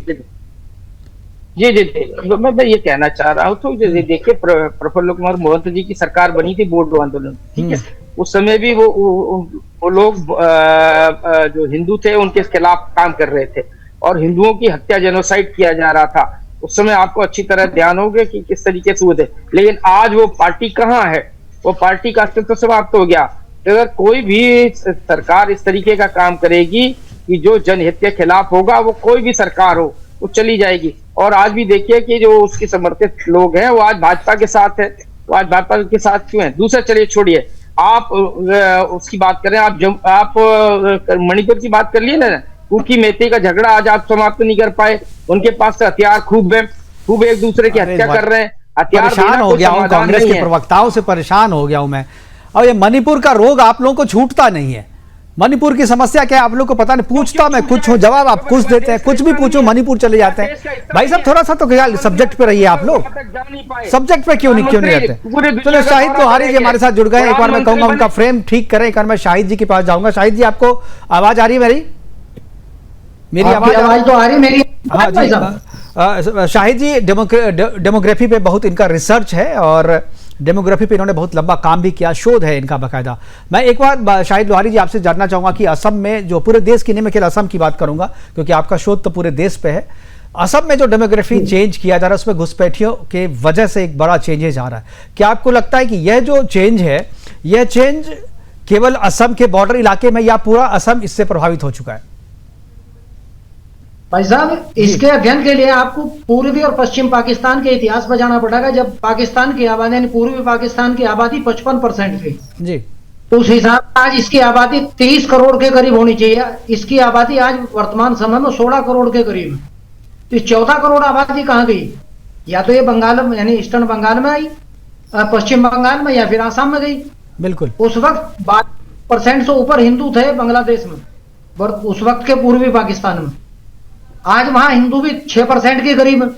जी जी जी मैं ये कहना चाह रहा हूँ। तो देखिए प्रफुल्ल कुमार मोहंती जी की सरकार बनी थी बोडो आंदोलन, ठीक है, उस समय भी वो लोग जो हिंदू थे उनके खिलाफ काम कर रहे थे और हिंदुओं की हत्या जेनोसाइड किया जा रहा था। उस समय आपको अच्छी तरह ध्यान होगा कि किस तरीके से हुए थे। लेकिन आज वो पार्टी कहाँ है? वो पार्टी का अस्तित्व समाप्त हो गया। अगर कोई भी सरकार इस तरीके का काम करेगी कि जो जनहित के खिलाफ होगा, वो कोई भी सरकार हो, वो चली जाएगी। और आज भी देखिए कि जो उसके समर्थित लोग हैं वो आज भाजपा के साथ है। वो आज भाजपा के साथ क्यों है? दूसरा चलिए छोड़िए, आप उसकी बात करें, आप मणिपुर की बात कर लिए ना, कुकी मेते का झगड़ा आज आप समाप्त नहीं कर पाए। उनके पास तो हथियार खूब है, खूब एक दूसरे की हत्या कर रहे हैं। हथियार परेशान हो गया हूं, कांग्रेस के प्रवक्ताओं से परेशान हो गया हूं मैं। और ये मणिपुर का रोग आप लोगों को छूटता नहीं है। मणिपुर की समस्या क्या है आप लोग को पता नहीं। पूछता मैं कुछ हूं, जवाब आप कुछ देते हैं, कुछ भी पूछो मणिपुर चले जाते हैं। भाई साहब थोड़ा सा तो ख्याल सब्जेक्ट पे रहिए आप लोग। सब्जेक्ट पे क्यों नहीं रहते? चलो शाहिद लोहारी जी हमारे साथ जुड़ गए। एक बार मैं कहूंगा उनका फ्रेम ठीक करें। एक बार मैं शाहिद जी के पास जाऊंगा। शाहिद जी आपको आवाज आ रही है? मेरी आवाज तो आ रही मेरी? हाँ जी शाहिद जी, डेमोग्राफी पे बहुत इनका रिसर्च है और डेमोग्राफी पे इन्होंने बहुत लंबा काम भी किया, शोध है इनका बाकायदा। मैं एक बार शाहिद लोहारी जी आपसे जानना चाहूंगा कि असम में जो पूरे देश की नहीं, मैं केवल असम की बात करूंगा क्योंकि आपका शोध तो पूरे देश पे है। असम में जो डेमोग्राफी चेंज किया जा रहा है उसमें घुसपैठियों के वजह से एक बड़ा चेंजेस आ रहा है। क्या आपको लगता है कि यह जो चेंज है, यह चेंज केवल असम के बॉर्डर इलाके में या पूरा असम इससे प्रभावित हो चुका है? भाई साहब इसके अध्ययन के लिए आपको पूर्वी और पश्चिम पाकिस्तान के इतिहास पर जाना पड़ेगा। जब पाकिस्तान की आबादी यानी पूर्वी पाकिस्तान की आबादी 55% थी जी, उस हिसाब से आज इसकी आबादी 30 करोड़ के करीब होनी चाहिए। इसकी आबादी आज वर्तमान समय में 16 करोड़ के करीब है। तो 14 करोड़ आबादी कहाँ गई? या तो ये बंगाल में यानी ईस्टर्न बंगाल में आई, पश्चिम बंगाल में, या फिर आसाम में गई। बिल्कुल उस वक्त 12% से ऊपर हिंदू थे बांग्लादेश में, उस वक्त के पूर्वी पाकिस्तान में। आज वहां हिंदू भी 6% के करीब है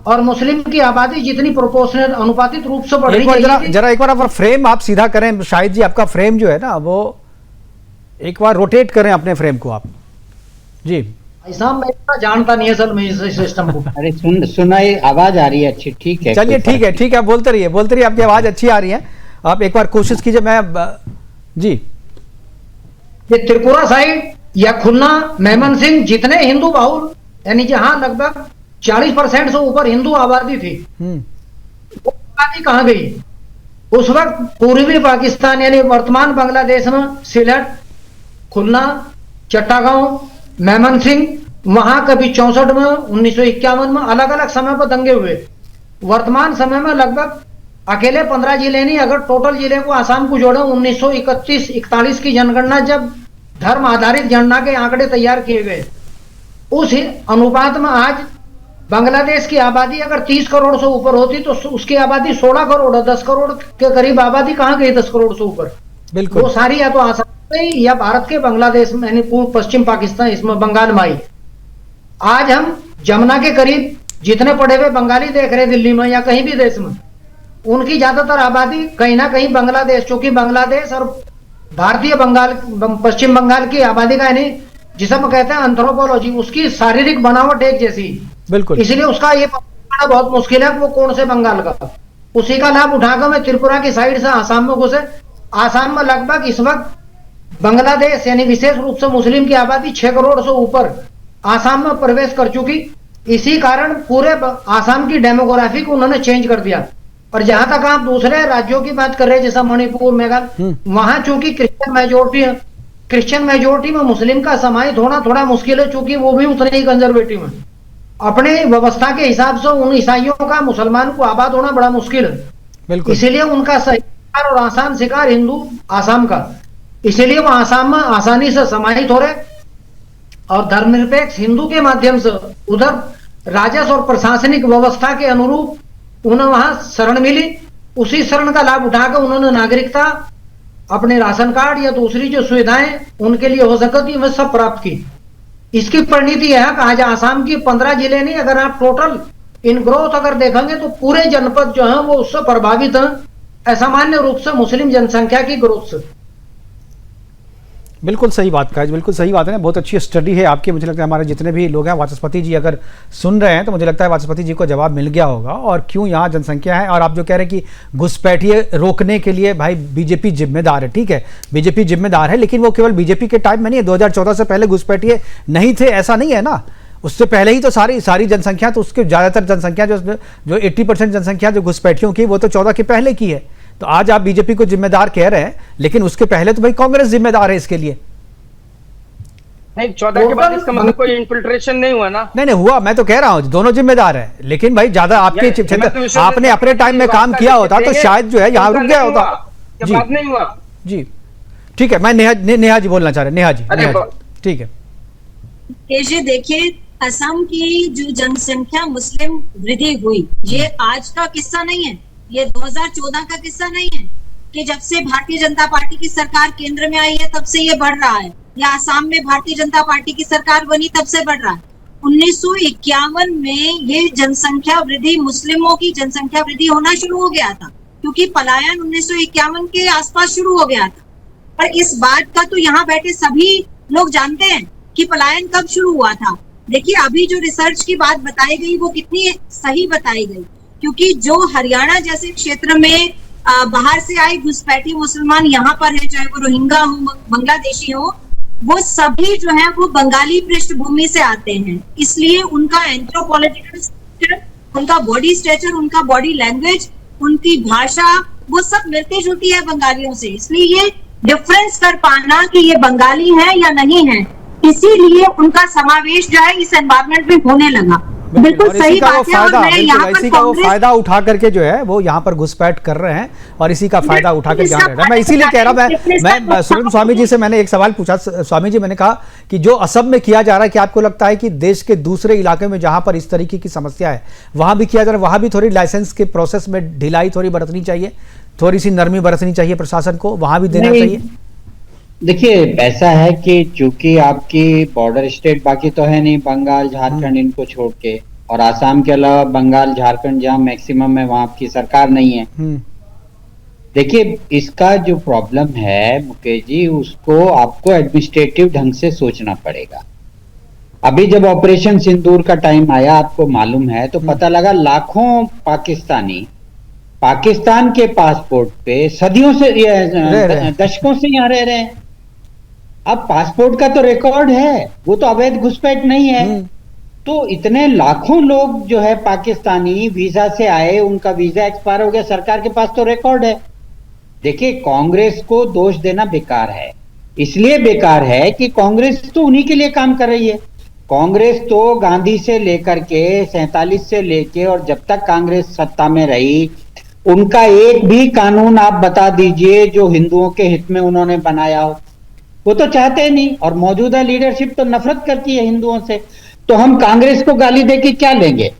और मुस्लिम की आबादी जितनी प्रोपोर्शनल अनुपातित रूप से बढ़ रही है। जरा एक बार फ्रेम आप सीधा करें शाहिद जी, आपका फ्रेम जो है ना वो एक बार रोटेट करें अपने फ्रेम को आप। जी ऐसा मैं इतना जानता नहीं है असल में इस सिस्टम को। अरे सुनाई आवाज आ रही है अच्छी, ठीक है, चलिए ठीक है, आप बोलते रहिए, आपकी आवाज अच्छी आ रही है। आप एक बार कोशिश कीजिए। मैं जी, ये त्रिपुरा साइड या खुन्ना, मेमन सिंह, जितने हिंदू बाहुल यानी जहां लगभग 40% से ऊपर हिंदू आबादी थी, वो आबादी कहाँ गई? उस वक्त पूर्वी पाकिस्तान यानी वर्तमान बांग्लादेश में सिलहट, खुलना, चट्टागांव, मेमन सिंह, वहां कभी 64 में, 1951 में अलग अलग समय पर दंगे हुए। वर्तमान समय में लगभग अकेले 15 जिले नहीं, अगर टोटल जिले को आसाम को जोड़े 1931-41 की जनगणना, जब धर्म आधारित जनगणना के आंकड़े तैयार किए गए, उस अनुपात में आज बांग्लादेश की आबादी अगर 30 करोड़ से ऊपर होती तो उसकी आबादी 16 करोड़, 10 करोड़ के करीब आबादी कहाँ गई 10 करोड़ से ऊपर? बिल्कुल, वो सारी या तो आसाम में या भारत के बांग्लादेश में यानी पूर्व पश्चिम पाकिस्तान, इसमें बंगाल में आई। आज हम जमुना के करीब जितने पड़े हुए बंगाली देख रहे दिल्ली में या कहीं भी देश में, उनकी ज्यादातर आबादी कहीं ना कहीं बांग्लादेश, चूंकि बांग्लादेश और भारतीय बंगाल, पश्चिम बंगाल की आबादी का यानी जिसे हम कहते हैं एंथ्रोपोलॉजी, उसकी शारीरिक बनावट एक जैसी, बिल्कुल, इसलिए उसका ये पता बहुत मुश्किल है कि वो कौन से बंगाल का। उसी का लाभ उठाकर मैं त्रिपुरा की साइड से आसाम में घुसे। आसाम में लगभग इस वक्त बांग्लादेश यानी विशेष रूप से मुस्लिम की आबादी 6 करोड़ से ऊपर आसाम में प्रवेश कर चुकी। इसी कारण पूरे आसाम की डेमोग्राफी को उन्होंने चेंज कर दिया। और जहां तक आप दूसरे राज्यों की बात कर रहे हैं जैसा मणिपुर, मेघालय, वहां चूंकि क्रिश्चियन मेजोरिटी है, क्रिश्चियन मेजोरिटी में मुस्लिम का समाहित होना थोड़ा मुश्किल है, चूंकि वो भी उतने ही कंजर्वेटिव है। अपने व्यवस्था के हिसाब से उन ईसाइयों का मुसलमान को आबाद होना बड़ा मुश्किल है, इसीलिए उनका सही और आसान शिकार हिंदू आसाम का, इसीलिए वो आसाम में आसानी से समाहित हो रहे और धर्मनिरपेक्ष हिंदू के माध्यम से उधर राजस्व और प्रशासनिक व्यवस्था के अनुरूप उन्हें वहां शरण मिली। उसी शरण का लाभ उठाकर उन्होंने नागरिकता, अपने राशन कार्ड या दूसरी जो सुविधाएं उनके लिए हो सकती वह सब प्राप्त की। इसकी परिणति है कि आज आसाम की 15 जिले नहीं, अगर आप टोटल इन ग्रोथ अगर देखेंगे तो पूरे जनपद जो है वो उससे प्रभावित हैं, असामान्य रूप से मुस्लिम जनसंख्या की ग्रोथ से। बिल्कुल सही बात कहा, बिल्कुल सही बात है। बहुत अच्छी स्टडी है आपकी। मुझे लगता है हमारे जितने भी लोग हैं, वाचस्पति जी अगर सुन रहे हैं तो मुझे लगता है वाचस्पति जी को जवाब मिल गया होगा और क्यों यहाँ जनसंख्या है। और आप जो कह रहे हैं कि घुसपैठिए रोकने के लिए भाई बीजेपी जिम्मेदार है, ठीक है, बीजेपी जिम्मेदार है, लेकिन वो केवल बीजेपी के टाइम में नहीं है। 2014 से पहले घुसपैठिए नहीं थे ऐसा नहीं है ना, उससे पहले ही तो सारी जनसंख्या, तो उसके ज़्यादातर जनसंख्या जो 80% जनसंख्या जो घुसपैठियों की वो तो 14 के पहले की है। तो आज आप बीजेपी को जिम्मेदार कह रहे हैं, लेकिन उसके पहले तो भाई कांग्रेस जिम्मेदार है इसके लिए। नहीं, 14 के बाद इसका मतलब कोई इन्फिल्ट्रेशन नहीं हुआ ना? नहीं हुआ, मैं तो कह रहा हूं दोनों जिम्मेदार हैं, लेकिन भाई ज्यादा आपके क्षेत्र आपने अपने टाइम में काम किया होता तो शायद जो है यहाँ रुक गया होता। जी नहीं हुआ जी, ठीक है। मैं नेहा जी बोलना चाह रहे, नेहा जी ठीक है। जी देखिए, असम की जो जनसंख्या मुस्लिम वृद्धि हुई, ये आज का किस्सा नहीं है, ये 2014 का किस्सा नहीं है कि जब से भारतीय जनता पार्टी की सरकार केंद्र में आई है तब से ये बढ़ रहा है, या असम में भारतीय जनता पार्टी की सरकार बनी तब से बढ़ रहा है। 1951 में ये जनसंख्या वृद्धि, मुस्लिमों की जनसंख्या वृद्धि होना शुरू हो गया था, क्योंकि पलायन 1951 के आसपास शुरू हो गया था। और इस बात का तो यहाँ बैठे सभी लोग जानते हैं कि पलायन कब शुरू हुआ था। देखिए, अभी जो रिसर्च की बात बताई गई वो कितनी सही बताई गई, क्योंकि जो हरियाणा जैसे क्षेत्र में बाहर से आए घुसपैठी मुसलमान यहाँ पर है, चाहे वो रोहिंग्या हो, बांग्लादेशी हो, वो सभी जो है वो बंगाली पृष्ठभूमि से आते हैं। इसलिए उनका एंथ्रोपोलॉजिकल स्ट्रक्चर, उनका बॉडी स्ट्रक्चर, उनका बॉडी लैंग्वेज, उनकी भाषा, वो सब मिलती जुलती है बंगालियों से। इसलिए ये डिफरेंस कर पाना कि ये बंगाली है या नहीं है, इसीलिए उनका समावेश जो है इस एनवायरमेंट में होने लगा। बिल्कुल सही बात है। और मैं यहाँ पर इसी का वो फायदा उठा करके जो है वो यहाँ पर घुसपैठ कर रहे हैं और इसी का फायदा उठा कर जा रहे हैं। मैं इसीलिए कह रहा हूँ, मैं सुरेंद्र स्वामी जी से मैंने एक सवाल पूछा। स्वामी जी, मैंने कहा कि जो असम में किया जा रहा है, कि आपको लगता है कि देश के दूसरे इलाके में जहां पर इस तरीके की समस्या है वहां भी किया जा रहा है, वहां भी थोड़ी लाइसेंस के प्रोसेस में ढिलाई थोड़ी बरतनी चाहिए, थोड़ी सी नरमी बरतनी चाहिए प्रशासन को, वहां भी देना चाहिए? देखिए, ऐसा है कि चूंकि आपकी बॉर्डर स्टेट बाकी तो है नहीं, बंगाल, झारखंड, इनको छोड़ के, और आसाम के अलावा बंगाल, झारखंड जहाँ मैक्सिमम है वहां आपकी सरकार नहीं है। देखिए, इसका जो प्रॉब्लम है मुकेश जी, उसको आपको एडमिनिस्ट्रेटिव ढंग से सोचना पड़ेगा। अभी जब ऑपरेशन सिंदूर का टाइम आया, आपको मालूम है, तो पता लगा लाखों पाकिस्तानी पाकिस्तान के पासपोर्ट पे सदियों से, दशकों से यहाँ रह रहे हैं। अब पासपोर्ट का तो रिकॉर्ड है, वो तो अवैध घुसपैठ नहीं है। तो इतने लाखों लोग जो है पाकिस्तानी वीजा से आए, उनका वीजा एक्सपायर हो गया, सरकार के पास तो रिकॉर्ड है। देखिए, कांग्रेस को दोष देना बेकार है। इसलिए बेकार है कि कांग्रेस तो उन्हीं के लिए काम कर रही है। कांग्रेस तो गांधी से लेकर के 47 से लेके और जब तक कांग्रेस सत्ता में रही, उनका एक भी कानून आप बता दीजिए जो हिंदुओं के हित में उन्होंने बनाया हो, वो तो चाहते नहीं। और मौजूदा लीडरशिप तो नफरत करती है हिंदुओं से। तो हम कांग्रेस को गाली दे के क्या लेंगे?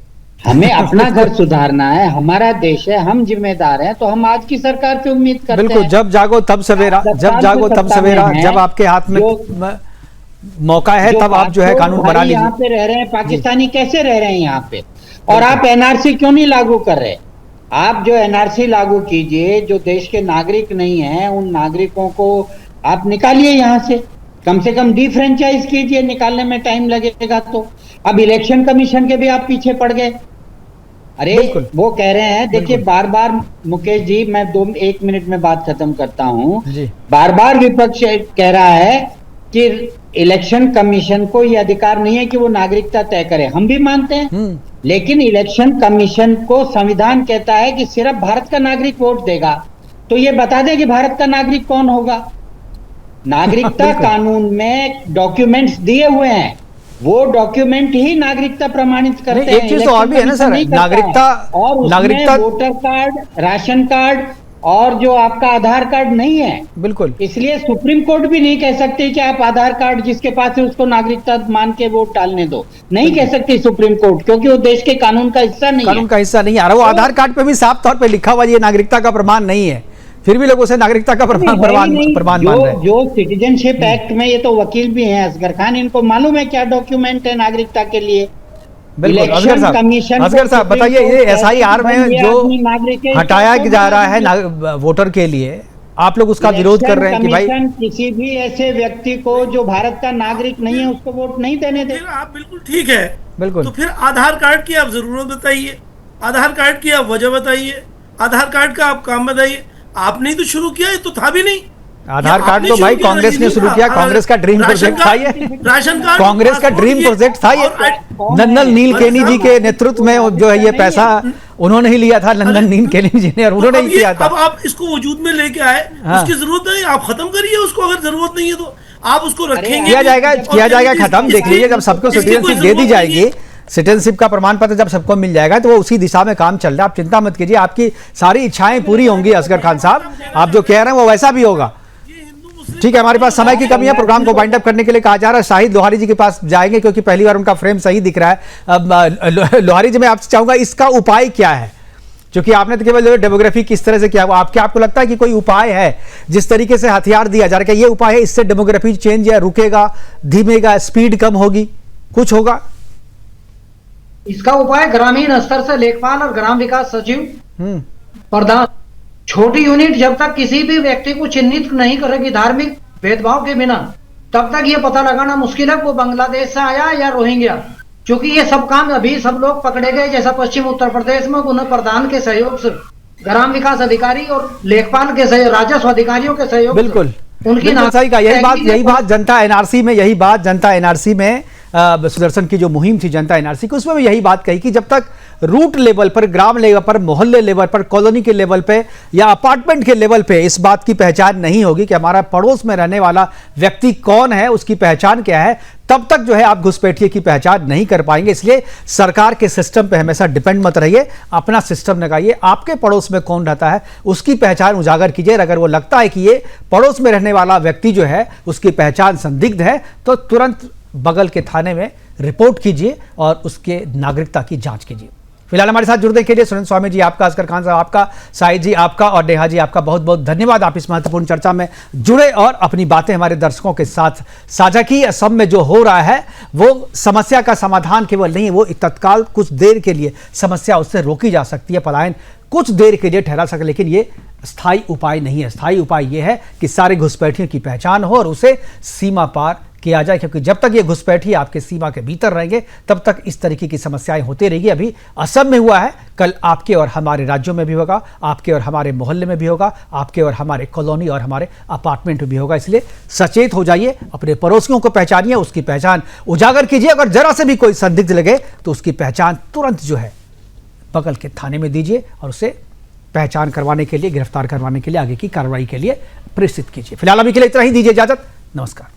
हमें अपना घर सुधारना है, हमारा देश है, हम जिम्मेदार हैं। तो हम आज की सरकार से उम्मीद करते हैं। बिल्कुल, जब जागो तब सवेरा, जब जागो तब सवेरा, जब आपके हाथ में मौका है तब आप जो है कानून बना लीजिए। यहाँ पे रह रहे हैं पाकिस्तानी, कैसे रह रहे हैं यहाँ पे? और आप एनआरसी क्यों नहीं लागू कर रहे? आप जो एनआरसी लागू कीजिए, जो देश के नागरिक नहीं है उन नागरिकों को आप निकालिए यहाँ से कम डिफ्रेंचाइज कीजिए। निकालने में टाइम लगेगा तो। अब इलेक्शन कमीशन के भी आप पीछे पड़ गए। अरे वो कह रहे हैं, देखिए बार बार मुकेश जी, मैं 1 मिनट में बात खत्म करता हूँ। बार बार विपक्ष कह रहा है कि इलेक्शन कमीशन को यह अधिकार नहीं है कि वो नागरिकता तय करे। हम भी मानते हैं, लेकिन इलेक्शन कमीशन को संविधान कहता है कि सिर्फ भारत का नागरिक वोट देगा। तो ये बता दें कि भारत का नागरिक कौन होगा। नागरिकता कानून में डॉक्यूमेंट्स दिए हुए हैं, वो डॉक्यूमेंट ही नागरिकता प्रमाणित करते हैं। एक चीज तो और भी है ना सर, नागरिकता वोटर कार्ड, राशन कार्ड और जो आपका आधार कार्ड नहीं है। बिल्कुल, इसलिए सुप्रीम कोर्ट भी नहीं कह सकती कि आप आधार कार्ड जिसके पास है उसको नागरिकता मान के वोट डालने दो। नहीं कह सकती सुप्रीम कोर्ट, क्योंकि वो देश के कानून का हिस्सा नहीं है। कानून का हिस्सा नहीं है। वो आधार कार्ड पे भी साफ तौर पे लिखा हुआ ये नागरिकता का प्रमाण नहीं है, फिर भी लोग उसे नागरिकता का प्रमाण मान रहे हैं। जो सिटीजनशिप एक्ट में, ये तो वकील भी हैं असगर खान, इनको मालूम है क्या डॉक्यूमेंट है नागरिकता के लिए। बिल्कुल, असगर साहब बताइए, ये एसआईआर में जो हटाया जा रहा है वोटर के लिए, आप लोग उसका विरोध कर रहे हैं कि भाई किसी भी ऐसे व्यक्ति को जो भारत का नागरिक नहीं है उसको वोट नहीं देने दे। आप बिल्कुल ठीक है, बिल्कुल। तो फिर आधार कार्ड की आप जरूरत बताइए, आधार कार्ड की आप वजह बताइए, आधार कार्ड का आप काम बताइए। आपने तो शुरू किया, ये तो था भी नहीं। आधार कार्ड तो भाई कांग्रेस ने शुरू किया, कांग्रेस का ड्रीम प्रोजेक्ट था ये। राशन कार्ड कांग्रेस का ड्रीम प्रोजेक्ट था ये। नंदन नीलकेनी जी के नेतृत्व में जो है ये पैसा उन्होंने ही लिया था, नंदन नीलकेनी जी ने, और उन्होंने ही किया था। अब आप इसको वजूद में लेके आए, उसकी जरूरत नहीं, आप खत्म करिए उसको। अगर जरूरत नहीं है तो आप उसको रखेंगे, किया जाएगा खत्म। देख लीजिए, जब सबको सिटीजनशिप दे दी जाएगी, सिटीजनशिप का प्रमाण पत्र जब सबको मिल जाएगा, तो वो उसी दिशा में काम चल रहा है। आप चिंता मत कीजिए, आपकी सारी इच्छाएं पूरी होंगी असगर खान साहब। आप जो कह रहे हैं वो वैसा भी होगा। ठीक है, हमारे पास समय की कमी है, प्रोग्राम को वाइंड अप करने के लिए कहा जा रहा है। शाहिद लोहारी जी के पास जाएंगे क्योंकि पहली बार उनका फ्रेम सही दिख रहा है। अब लोहारी जी, मैं आपसे चाहूंगा इसका उपाय क्या है, क्योंकि आपने तो केवल डेमोग्राफी किस तरह से किया, आपको लगता है कि कोई उपाय है जिस तरीके से हथियार दिया जा रहा है, ये उपाय है, इससे डेमोग्राफी चेंज या रुकेगा, धीमेगा, स्पीड कम होगी, कुछ होगा? इसका उपाय ग्रामीण स्तर से लेखपाल और ग्राम विकास सचिव, प्रधान, छोटी यूनिट जब तक किसी भी व्यक्ति को चिन्हित नहीं करेगी धार्मिक भेदभाव के बिना, तब तक ये पता लगाना मुश्किल है वो बांग्लादेश से आया या रोहिंग्या। क्योंकि ये सब काम अभी सब लोग पकड़े गए, जैसा पश्चिम उत्तर प्रदेश में उन्हें प्रधान के सहयोग से, ग्राम विकास अधिकारी और लेखपाल के सहयोग, राजस्व अधिकारियों के सहयोग, बिल्कुल उनकी सही का यही बात जनता एनआरसी में सुदर्शन की जो मुहिम थी जनता एनआरसी की, उसमें भी यही बात कही कि जब तक रूट लेवल पर, ग्राम लेवल पर, मोहल्ले लेवल पर, कॉलोनी के लेवल पे या अपार्टमेंट के लेवल पे इस बात की पहचान नहीं होगी कि हमारा पड़ोस में रहने वाला व्यक्ति कौन है, उसकी पहचान क्या है, तब तक जो है आप घुसपैठिए की पहचान नहीं कर पाएंगे। इसलिए सरकार के सिस्टम पे हमेशा डिपेंड मत रहिए, अपना सिस्टम लगाइए। आपके पड़ोस में कौन रहता है उसकी पहचान उजागर कीजिए। अगर वो लगता है कि ये पड़ोस में रहने वाला व्यक्ति जो है उसकी पहचान संदिग्ध है, तो तुरंत बगल के थाने में रिपोर्ट कीजिए और उसके नागरिकता की जांच कीजिए। फिलहाल हमारे साथ जुड़ने के लिए सुरेंद्र स्वामी जी आपका, असगर खान साहब आपका, साहिद जी आपका और नेहा जी आपका बहुत बहुत धन्यवाद। आप इस महत्वपूर्ण चर्चा में जुड़े और अपनी बातें हमारे दर्शकों के साथ साझा की। असम में जो हो रहा है वो समस्या का समाधान केवल नहीं, वो तत्काल कुछ देर के लिए समस्या उससे रोकी जा सकती है, पलायन कुछ देर के लिए ठहरा सके, लेकिन ये स्थायी उपाय नहीं है। स्थायी उपाय ये है कि सारे घुसपैठियों की पहचान हो और उसे सीमा पार किया जाए, क्योंकि जब तक ये घुसपैठी आपके सीमा के भीतर रहेंगे तब तक इस तरीके की समस्याएं होती रहेगी। अभी असम में हुआ है, कल आपके और हमारे राज्यों में भी होगा, आपके और हमारे मोहल्ले में भी होगा, आपके और हमारे कॉलोनी और हमारे अपार्टमेंट में भी होगा। इसलिए सचेत हो जाइए, अपने पड़ोसियों को पहचानिए, उसकी पहचान उजागर कीजिए। अगर जरा से भी कोई संदिग्ध लगे तो उसकी पहचान तुरंत जो है बगल के थाने में दीजिए और उसे पहचान करवाने के लिए, गिरफ्तार करवाने के लिए, आगे की कार्रवाई के लिए प्रेषित कीजिए। फिलहाल अभी के लिए इतना ही, दीजिए इजाजत, नमस्कार।